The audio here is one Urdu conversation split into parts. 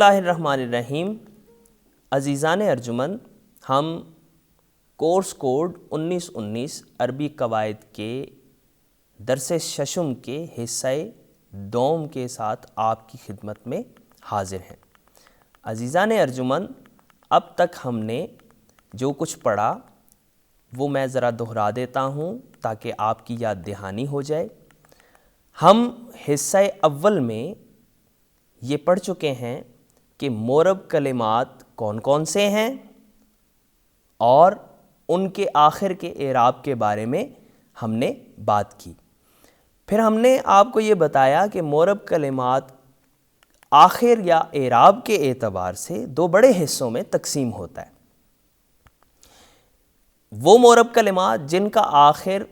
اللہ الرحمن الرحیم۔ عزیزان ارجمند، ہم کورس کوڈ 1919 عربی قواعد کے درس ششم کے حصہ دوم کے ساتھ آپ کی خدمت میں حاضر ہیں۔ عزیزان ارجمند، اب تک ہم نے جو کچھ پڑھا وہ میں ذرا دہرا دیتا ہوں تاکہ آپ کی یاد دہانی ہو جائے۔ ہم حصہ اول میں یہ پڑھ چکے ہیں کہ مورب کلمات کون کون سے ہیں اور ان کے آخر کے اعراب کے بارے میں ہم نے بات کی۔ پھر ہم نے آپ کو یہ بتایا کہ مورب کلمات آخر یا اعراب کے اعتبار سے دو بڑے حصوں میں تقسیم ہوتا ہے۔ وہ مورب کلمات جن کا آخر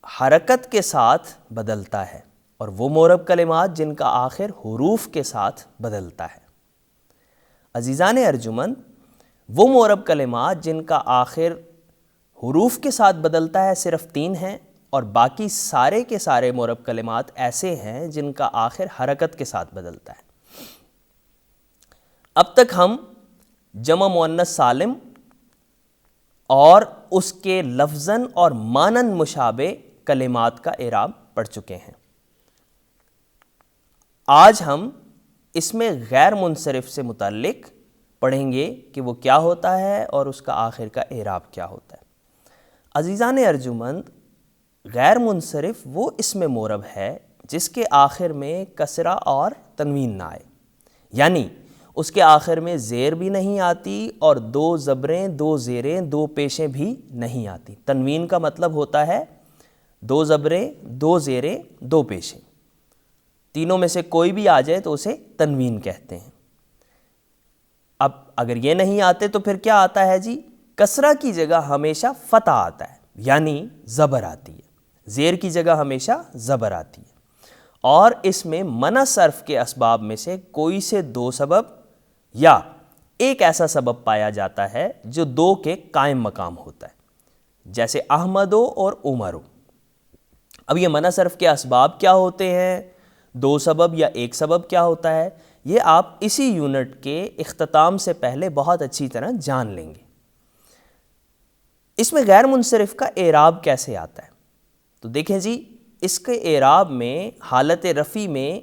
حرکت کے ساتھ بدلتا ہے اور وہ مورب کلمات جن کا آخر حروف کے ساتھ بدلتا ہے۔ عزیزان ارجمند، وہ مورب کلمات جن کا آخر حروف کے ساتھ بدلتا ہے صرف 3 ہیں، اور باقی سارے کے سارے مورب کلمات ایسے ہیں جن کا آخر حرکت کے ساتھ بدلتا ہے۔ اب تک ہم جمع مؤنث سالم اور اس کے لفظاً اور مانن مشابہ کلمات کا اعراب پڑھ چکے ہیں۔ آج ہم اس میں غیر منصرف سے متعلق پڑھیں گے کہ وہ کیا ہوتا ہے اور اس کا آخر کا اعراب کیا ہوتا ہے۔ عزیزان ارجمند، غیر منصرف وہ اسم مورب ہے جس کے آخر میں کسرہ اور تنوین نہ آئے، یعنی اس کے آخر میں زیر بھی نہیں آتی اور 2 زبریں 2 زیریں 2 پیشیں بھی نہیں آتی۔ تنوین کا مطلب ہوتا ہے 2 زبریں 2 زیریں 2 پیشیں، تینوں میں سے کوئی بھی آ جائے تو اسے تنوین کہتے ہیں۔ اب اگر یہ نہیں آتے تو پھر کیا آتا ہے جی؟ کسرہ کی جگہ ہمیشہ فتح آتا ہے، یعنی زبر آتی ہے۔ زیر کی جگہ ہمیشہ زبر آتی ہے، اور اس میں منع صرف کے اسباب میں سے کوئی سے 2 سبب یا ایک ایسا سبب پایا جاتا ہے جو 2 کے قائم مقام ہوتا ہے، جیسے احمدو اور عمرو۔ اب یہ منع صرف کے اسباب کیا ہوتے ہیں، 2 سبب یا ایک سبب کیا ہوتا ہے، یہ آپ اسی یونٹ کے اختتام سے پہلے بہت اچھی طرح جان لیں گے۔ اس میں غیر منصرف کا اعراب کیسے آتا ہے؟ تو دیکھیں جی، اس کے اعراب میں حالت رفع میں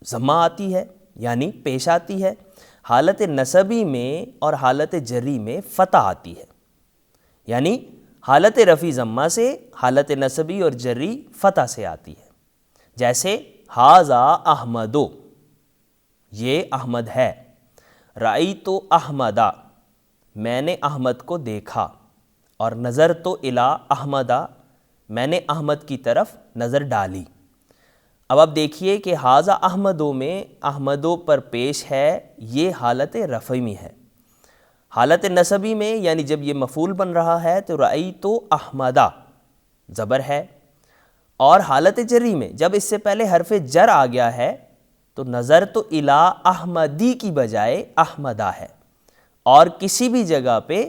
ضمہ آتی ہے، یعنی پیش آتی ہے، حالت نصبی میں اور حالت جری میں فتح آتی ہے، یعنی حالت رفع ضمہ سے، حالت نصبی اور جری فتح سے آتی ہے۔ جیسے ھذا احمدو، یہ احمد ہے۔ رأیت احمدا، میں نے احمد کو دیکھا۔ اور نظرت الی احمدا، میں نے احمد کی طرف نظر ڈالی۔ اب آپ دیکھیے کہ ھذا احمدو میں احمدو پر پیش ہے، یہ حالت رفع میں ہے۔ حالت نصبی میں، یعنی جب یہ مفعول بن رہا ہے تو رأیت احمدا زبر ہے، اور حالت جری میں جب اس سے پہلے حرف جر آ گیا ہے تو نظرت الی احمدی کی بجائے احمدا ہے، اور کسی بھی جگہ پہ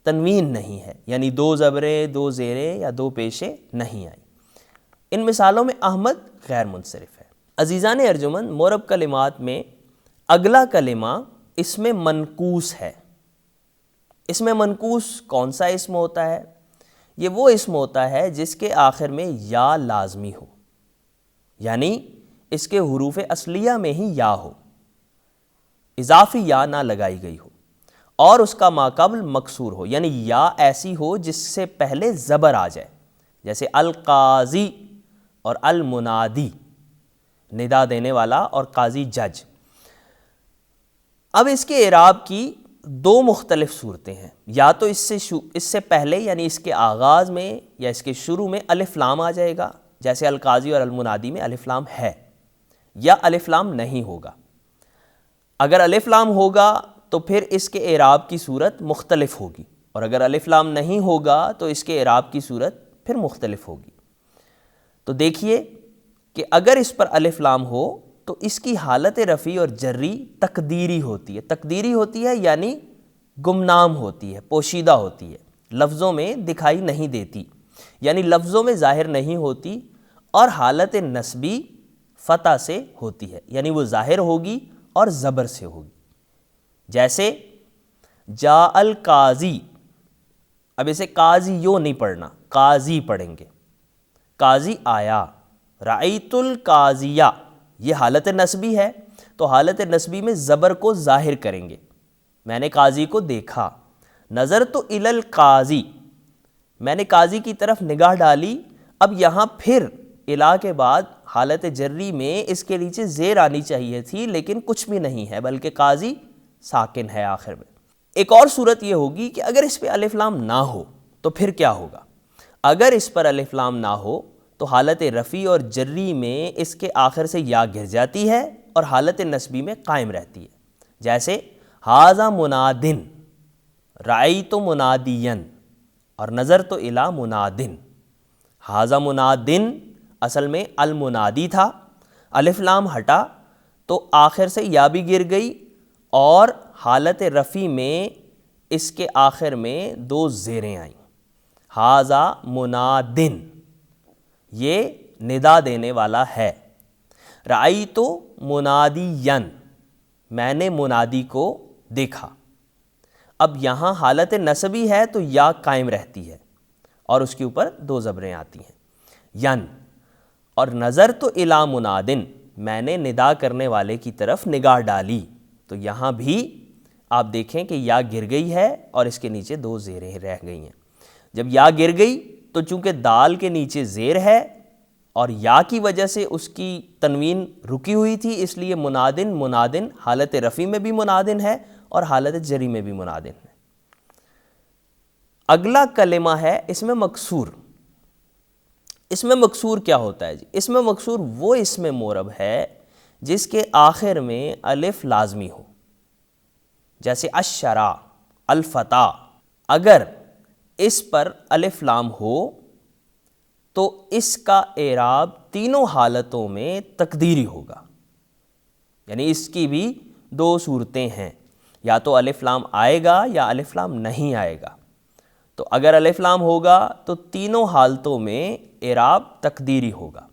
تنوین نہیں ہے، یعنی 2 زبریں 2 زیریں یا 2 پیشیں نہیں آئی۔ ان مثالوں میں احمد غیر منصرف ہے۔ عزیزان ارجمند، مورب کلمات میں اگلا کلمہ اسم منقوص ہے۔ اسم منقوص کون سا اسم ہوتا ہے؟ یہ وہ اسم ہوتا ہے جس کے آخر میں یا لازمی ہو، یعنی اس کے حروف اصلیہ میں ہی یا ہو، اضافی یا نہ لگائی گئی ہو، اور اس کا ماقبل مکسور ہو، یعنی یا ایسی ہو جس سے پہلے زبر آ جائے، جیسے القاضی اور المنادی، ندا دینے والا اور قاضی جج۔ اب اس کے اعراب کی 2 مختلف صورتیں ہیں، یا تو اس سے پہلے یعنی اس کے آغاز میں یا اس کے شروع میں الف لام آ جائے گا، جیسے القاضی اور المنادی میں الف لام ہے، یا الف لام نہیں ہوگا۔ اگر الف لام ہوگا تو پھر اس کے اعراب کی صورت مختلف ہوگی، اور اگر الف لام نہیں ہوگا تو اس کے اعراب کی صورت پھر مختلف ہوگی۔ تو دیکھیے کہ اگر اس پر الف لام ہو تو اس کی حالت رفع اور جری تقدیری ہوتی ہے۔ تقدیری ہوتی ہے یعنی گمنام ہوتی ہے، پوشیدہ ہوتی ہے، لفظوں میں دکھائی نہیں دیتی، یعنی لفظوں میں ظاہر نہیں ہوتی، اور حالت نسبی فتح سے ہوتی ہے، یعنی وہ ظاہر ہوگی اور زبر سے ہوگی۔ جیسے جا القاضی، اب اسے قاضی یوں نہیں پڑھنا، قاضی پڑھیں گے، قاضی آیا۔ رأیت القاضیہ، یہ حالت نسبی ہے تو حالت نسبی میں زبر کو ظاہر کریں گے، میں نے قاضی کو دیکھا۔ نظرت الی القاضی، میں نے قاضی کی طرف نگاہ ڈالی۔ اب یہاں پھر الا کے بعد حالت جری میں اس کے نیچے زیر آنی چاہیے تھی، لیکن کچھ بھی نہیں ہے بلکہ قاضی ساکن ہے آخر میں۔ ایک اور صورت یہ ہوگی کہ اگر اس پہ الف لام نہ ہو تو پھر کیا ہوگا؟ اگر اس پر الف لام نہ ہو تو حالت رفع اور جری میں اس کے آخر سے یا گر جاتی ہے اور حالت نسبی میں قائم رہتی ہے، جیسے ھذا منادن، رأیت منادیا اور نظرت الی منادن۔ ھذا منادن اصل میں المنادی تھا، الف لام ہٹا تو آخر سے یا بھی گر گئی اور حالت رفع میں اس کے آخر میں دو زیریں آئیں۔ ھذا منادن، یہ ندا دینے والا ہے۔ رأیت منادیا، میں نے منادی کو دیکھا۔ اب یہاں حالت نسبی ہے تو یا قائم رہتی ہے اور اس کے اوپر دو زبریں آتی ہیں، ین۔ اور نظرت الی منادن، میں نے ندا کرنے والے کی طرف نگاہ ڈالی، تو یہاں بھی آپ دیکھیں کہ یا گر گئی ہے اور اس کے نیچے دو زیریں رہ گئی ہیں۔ جب یا گر گئی تو چونکہ دال کے نیچے زیر ہے اور یا کی وجہ سے اس کی تنوین رکی ہوئی تھی، اس لیے منادن، منادن حالت رفع میں بھی منادن ہے اور حالت جری میں بھی منادن ہے۔ اگلا کلمہ ہے اس میں مکسور۔ اس میں مکسور کیا ہوتا ہے جی؟ اس میں مکسور وہ اسم مورب ہے جس کے آخر میں الف لازمی ہو، جیسے الشرع، الفتح۔ اگر اس پر الف لام ہو تو اس کا اعراب تینوں حالتوں میں تقدیری ہوگا، یعنی اس کی بھی دو صورتیں ہیں، یا تو الف لام آئے گا یا الف لام نہیں آئے گا۔ تو اگر الف لام ہوگا تو تینوں حالتوں میں اعراب تقدیری ہوگا۔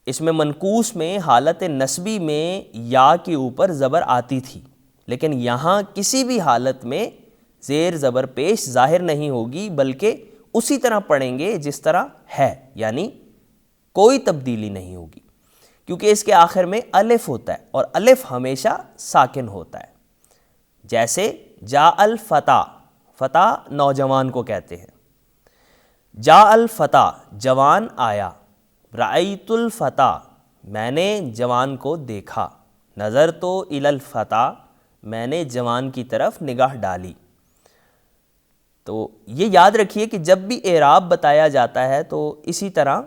اس میں منقوص میں حالت نسبی میں یا کے اوپر زبر آتی تھی، لیکن یہاں کسی بھی حالت میں زیر زبر پیش ظاہر نہیں ہوگی، بلکہ اسی طرح پڑھیں گے جس طرح ہے، یعنی کوئی تبدیلی نہیں ہوگی، کیونکہ اس کے آخر میں الف ہوتا ہے اور الف ہمیشہ ساکن ہوتا ہے۔ جیسے جاء الفتح، فتح نوجوان کو کہتے ہیں، جاء الفتح جوان آیا، رأیت الفتح میں نے جوان کو دیکھا، نظرت الی الفتح میں نے جوان کی طرف نگاہ ڈالی۔ تو یہ یاد رکھیے کہ جب بھی اعراب بتایا جاتا ہے تو اسی طرح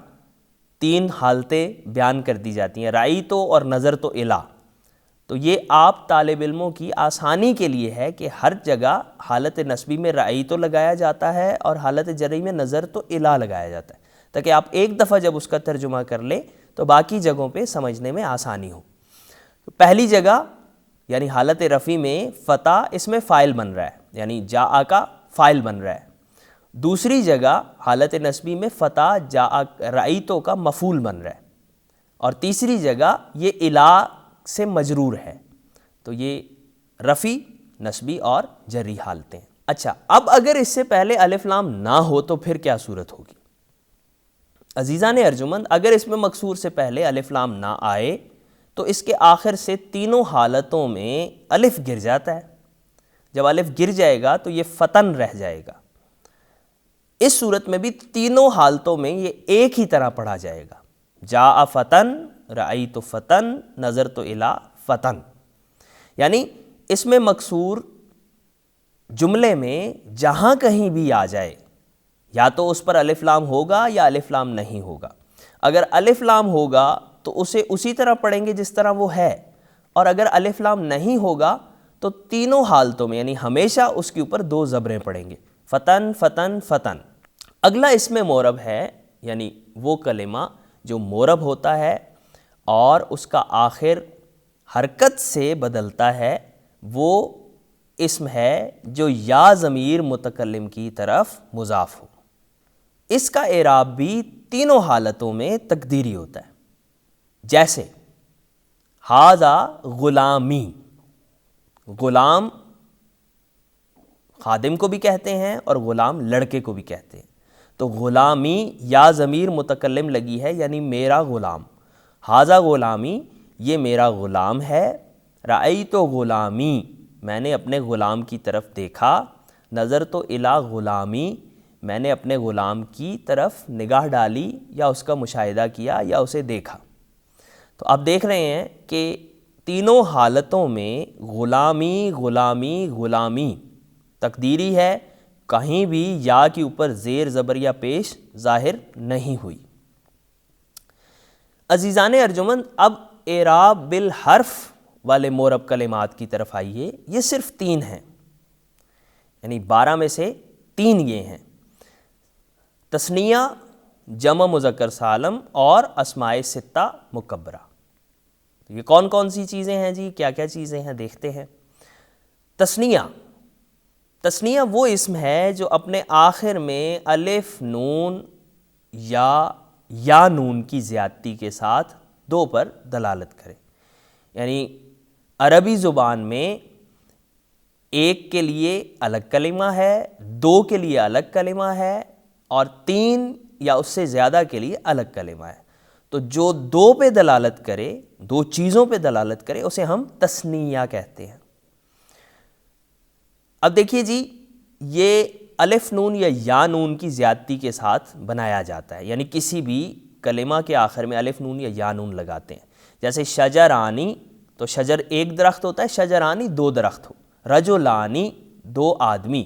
تین حالتیں بیان کر دی جاتی ہیں، رأیت اور نظرت الی۔ تو یہ آپ طالب علموں کی آسانی کے لیے ہے کہ ہر جگہ حالت نسبی میں رأیت لگایا جاتا ہے اور حالت جری میں نظرت الی لگایا جاتا ہے، تاکہ آپ ایک دفعہ جب اس کا ترجمہ کر لیں تو باقی جگہوں پہ سمجھنے میں آسانی ہو۔ پہلی جگہ یعنی حالت رفع میں فتح اس میں فاعل بن رہا ہے، یعنی جاء کا فاعل بن رہا ہے۔ دوسری جگہ حالت نسبی میں فتح جاء رأیتو کا مفعول بن رہا ہے، اور تیسری جگہ یہ الی سے مجرور ہے۔ تو یہ رفع، نسبی اور جری حالتیں۔ اچھا، اب اگر اس سے پہلے الف لام نہ ہو تو پھر کیا صورت ہوگی؟ عزیزان ارجمند، اگر اس میں مکسور سے پہلے الف لام نہ آئے تو اس کے آخر سے تینوں حالتوں میں الف گر جاتا ہے۔ جب الف گر جائے گا تو یہ فتن رہ جائے گا۔ اس صورت میں بھی تینوں حالتوں میں یہ ایک ہی طرح پڑھا جائے گا، جاء فتن، رأیت فتن، نظرت الی فتن۔ یعنی اس میں مکسور جملے میں جہاں کہیں بھی آ جائے، یا تو اس پر الف لام ہوگا یا الف لام نہیں ہوگا۔ اگر الف لام ہوگا تو اسے اسی طرح پڑھیں گے جس طرح وہ ہے، اور اگر الف لام نہیں ہوگا تو تینوں حالتوں میں یعنی ہمیشہ اس کے اوپر دو زبریں پڑھیں گے، فتن فتن فتن۔ اگلا اسم مورب ہے، یعنی وہ کلمہ جو مورب ہوتا ہے اور اس کا آخر حرکت سے بدلتا ہے، وہ اسم ہے جو یا ضمیر متکلم کی طرف مضاف ہو۔ اس کا اعراب بھی تینوں حالتوں میں تقدیری ہوتا ہے، جیسے ھذا غلامی، غلام خادم کو بھی کہتے ہیں اور غلام لڑکے کو بھی کہتے ہیں۔ تو غلامی یا ضمیر متکلم لگی ہے، یعنی میرا غلام، ھذا غلامی، یہ میرا غلام ہے، رأیت غلامی، میں نے اپنے غلام کی طرف دیکھا، نظرت الی غلامی، میں نے اپنے غلام کی طرف نگاہ ڈالی یا اس کا مشاہدہ کیا یا اسے دیکھا۔ تو آپ دیکھ رہے ہیں کہ تینوں حالتوں میں غلامی غلامی غلامی تقدیری ہے، کہیں بھی یا کے اوپر زیر زبر یا پیش ظاہر نہیں ہوئی۔ عزیزان ارجمند، اب اعراب بالحرف والے مورب کلمات کی طرف آئیے۔ یہ صرف 3 ہیں، یعنی 12 میں سے 3 یہ ہیں: تثنیہ، جمع مذکر سالم اور اسماء ستہ مکبرہ۔ یہ کون کون سی چیزیں ہیں جی؟ کیا کیا چیزیں ہیں دیکھتے ہیں۔ تثنیہ، تثنیہ وہ اسم ہے جو اپنے آخر میں الف نون یا نون کی زیادتی کے ساتھ 2 پر دلالت کرے۔ یعنی عربی زبان میں 1 کے لیے الگ کلمہ ہے، 2 کے لیے الگ کلمہ ہے اور 3 یا اس سے زیادہ کے لیے الگ کلمہ ہے۔ تو جو 2 پہ دلالت کرے، 2 چیزوں پہ دلالت کرے، اسے ہم تثنیہ کہتے ہیں۔ اب دیکھیے جی، یہ الف نون یا نون کی زیادتی کے ساتھ بنایا جاتا ہے، یعنی کسی بھی کلمہ کے آخر میں الف نون یا نون لگاتے ہیں۔ جیسے شجرانی، تو شجر 1 درخت ہوتا ہے، شجرانی 2 درخت ہو، رجلانی 2 آدمی،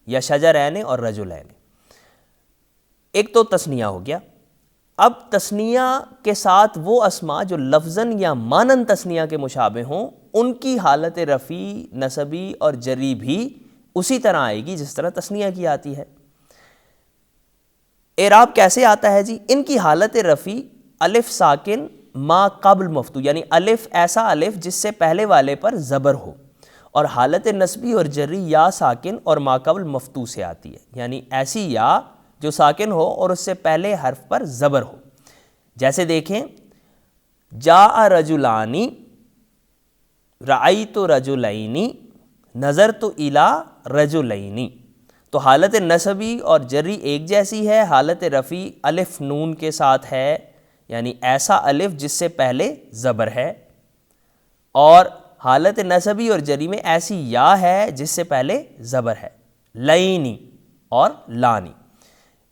یا شجرین اور رجلین۔ ایک تو تثنیہ ہو گیا۔ اب تثنیہ کے ساتھ وہ اسماء جو لفظاً یا مانن تثنیہ کے مشابہ ہوں، ان کی حالت رفیع، نصبی اور جری بھی اسی طرح آئے گی جس طرح تثنیہ کی آتی ہے۔ اعراب کیسے آتا ہے جی؟ ان کی حالت رفیع الف ساکن ما قبل مفتو، یعنی الف ایسا الف جس سے پہلے والے پر زبر ہو، اور حالت نصبی اور جری یا ساکن اور ما قبل مفتو سے آتی ہے، یعنی ایسی یا جو ساکن ہو اور اس سے پہلے حرف پر زبر ہو۔ جیسے دیکھیں، جاء رجلانی، رأیت رجلین، نظرت الی رجلین۔ تو حالت نصبی اور جری ایک جیسی ہے، حالت رفیع الف نون کے ساتھ ہے، یعنی ایسا الف جس سے پہلے زبر ہے، اور حالت نصبی اور جری میں ایسی یا ہے جس سے پہلے زبر ہے، لینی اور لانی۔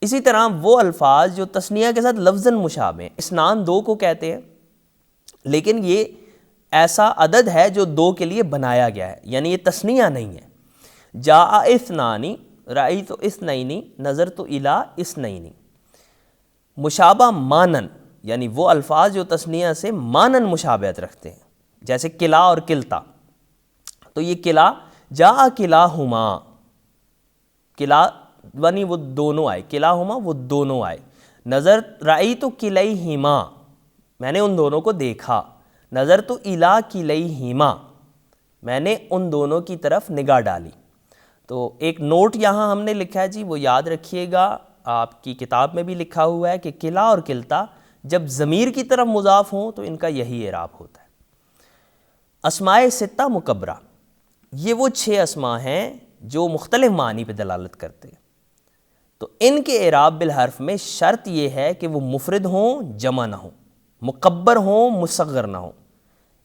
اسی طرح وہ الفاظ جو تثنیہ کے ساتھ لفظاً مشابہ ہیں، اسنان 2 کو کہتے ہیں، لیکن یہ ایسا عدد ہے جو 2 کے لیے بنایا گیا ہے، یعنی یہ تثنیہ نہیں ہے۔ جاء اثنانی، رأیت اثنین، نظرت الی اثنین۔ مشابہ مانن، یعنی وہ الفاظ جو تثنیہ سے مانن مشابہت رکھتے ہیں، جیسے کلا اور کلتا۔ تو یہ کلا، جاء کلاہما، کلا ونی وہ دونوں آئے، کلاہما وہ دونوں آئے۔ نظر رأیت کلیہما، میں نے ان دونوں کو دیکھا۔ نظرت الی کلیہما، میں نے ان دونوں کی طرف نگاہ ڈالی۔ تو ایک نوٹ یہاں ہم نے لکھا ہے جی، وہ یاد رکھیے گا، آپ کی کتاب میں بھی لکھا ہوا ہے کہ کلا اور کلتا جب ضمیر کی طرف مضاف ہوں تو ان کا یہی اعراب ہوتا ہے۔ اسماء ستہ مکبرہ، یہ وہ 6 اسماء ہیں جو مختلف معنی پہ دلالت کرتے ہیں۔ تو ان کے اعراب بالحرف میں شرط یہ ہے کہ وہ مفرد ہوں، جمع نہ ہوں، مکبر ہوں، مصغر نہ ہوں،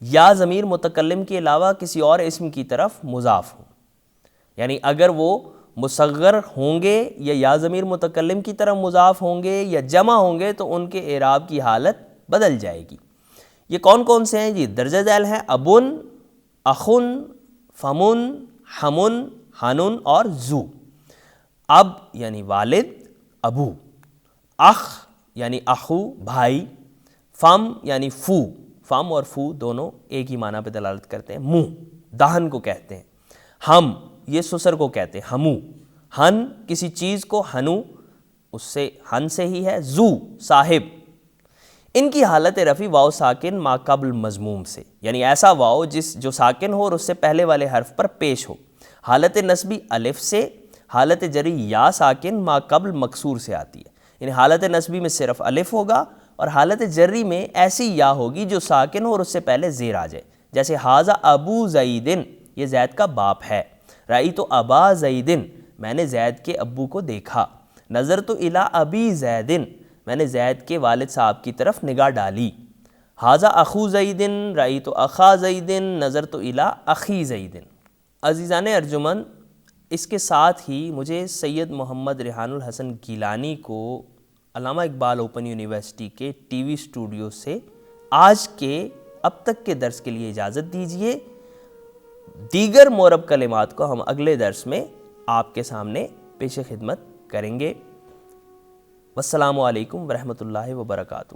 یا ضمیر متکلم کے علاوہ کسی اور اسم کی طرف مضاف ہوں۔ یعنی اگر وہ مصغر ہوں گے یا ضمیر متکلم کی طرف مضاف ہوں گے یا جمع ہوں گے تو ان کے اعراب کی حالت بدل جائے گی۔ یہ کون کون سے ہیں جی؟ درجہ ذیل ہیں: ابن، اخن، فمن، ہمن، حنن اور زو۔ اب یعنی والد، ابو، اخ یعنی اخو بھائی، فم یعنی فو، فم اور فو دونوں ایک ہی معنی پہ دلالت کرتے ہیں، منہ دہن کو کہتے ہیں، ہم یہ سسر کو کہتے ہیں، ہمو، ہن کسی چیز کو، ہنو اس سے ہن سے ہی ہے، زو صاحب۔ ان کی حالت رفع واو ساکن ما قبل مضموم سے، یعنی ایسا واو جو ساکن ہو اور اس سے پہلے والے حرف پر پیش ہو۔ حالت نصبی الف سے، حالت جری یا ساکن ما قبل مکسور سے آتی ہے، یعنی حالت نصبی میں صرف الف ہوگا اور حالت جری میں ایسی یا ہوگی جو ساکن ہو اور اس سے پہلے زیر آ جائے، جیسے ھذا ابو زیدن، یہ زید کا باپ ہے۔ رأیت ابا زیدن، میں نے زید کے ابو کو دیکھا، نظرت الی ابی زیدن، میں نے زید کے والد صاحب کی طرف نگاہ ڈالی، ھذا اخو زیدن، رأیت اخا زیدن، نظرت الی اخی زیدن۔ عزیزان ارجمند، اس کے ساتھ ہی مجھے سید محمد ریحان الحسن گیلانی کو علامہ اقبال اوپن یونیورسٹی کے ٹی وی اسٹوڈیو سے آج کے اب تک کے درس کے لیے اجازت دیجیے۔ دیگر مورب کلمات کو ہم اگلے درس میں آپ کے سامنے پیش خدمت کریں گے۔ والسلام علیکم ورحمۃ اللہ وبرکاتہ۔